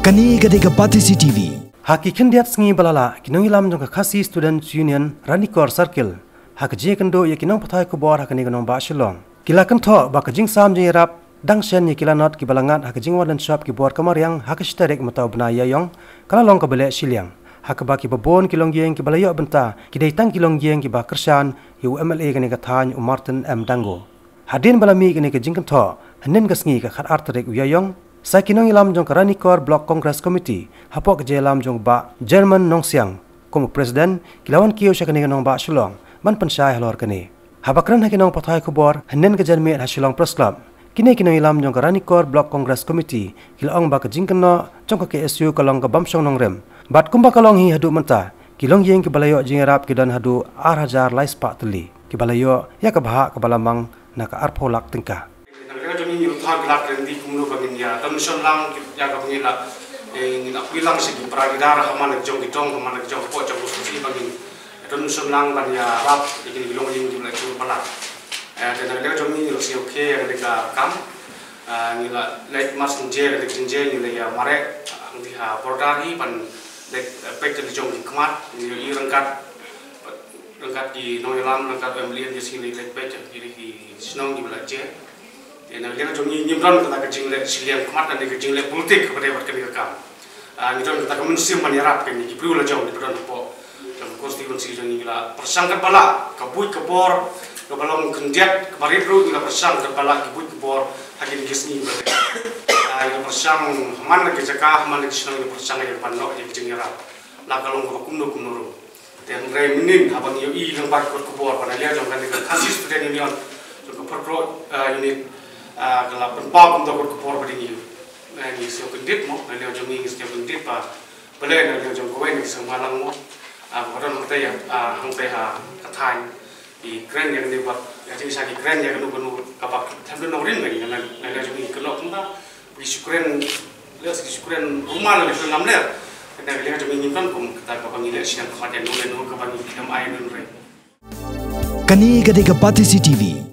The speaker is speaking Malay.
Kani gadega Pati CTV. Haki kendiat sengi balala kinong ilam jong Khasi Student Union Ranikor Circle. Hak je kendo ye kinong pathai ko bor hakani kinong ba shilong. Kila kan tho ba kajing sam je rap dang shen ye kila not ki balangat hak jing wadan shop ki bor kamariang hak shtarek mataw bna yayong kala long ka bele shiliang. Hak ba ki babon kilong yeng ki balayo benta ki dai tang kilong yeng ki ba kershan yu MLA kani ka thany Martin M Dango. Hadin balami kani ka jing kan tho hanen ka sengi ka khat artrek yayong. Saya kinong ilam jong Ranikor Block Congress Committee hapok je ilam jong ba German Nongsiang como president kilawan kiyo siya kani kanong ba shulong man pensay halor kani habakran hakinong patay kubor hanen ka jermi at shulong press club kini kinong ilam jong Ranikor Block Congress Committee kilaong ba ka jingkano jong ka KSU kalong ka bamsong nongrem bat kumba kalong hi hadu menta kilong yeng kibalayo jingarap kidan hadu 8,000 lais pak teli kibalayo ya ka baha ka balamang na ka arpolak tingka Kami nyuruh gelar kendi kumno bagin ya, tapi senang ya kami nak nak bilang segi peradara hamana jong ditong hamana jong po jong susi bagin, tapi senang ban ya rap jadi bilong yang dimulai cuma balak, dan negara kami nyuruh si oke negara kam, nyuruh late mas nje nyuruh ya mare dia bordari ban late pek jadi jong dikemat nyuruh rengkat di noyelam rengkat pembelian di sini late pek jadi di senang dimulai je. Yang kita cuma nyimpan kita kecil silian kemat dan kecil politik kepada warga negara. Kita kita mensim menyerap kini kipru lah jauh di peran po. Dalam konstitusi jadi kita persang kepala kabut kebor kebalong kendiat kemarin tu kita persang kepala kabut kebor hakin kisni berarti. Kita persang mana kerjaka mana kisah kita persang yang panok yang kecil nyerap. Lakalong kumno. Dan reminin abang yo yang bakal kebor pada dia jangan kita Khasi Student Union juga perpro unit kalau penpau untuk berkepor pada ini, ini siapa kendit mo, nanti orang joming siapa kendit pa, boleh nanti orang jom kowe ni semua lang mo, orang kita yang hangpai katain di keren yang dibuat, jadi bisa di keren yang kenu kapak, sambil norin lagi, nanti orang joming kenok kita, syukuran, lihat syukuran rumah lebih dalam dia, kita lihat joming kan kum kita kapak ini siang kematian nulen kapak ini kita main nulen. Kani gadega Pati CTV.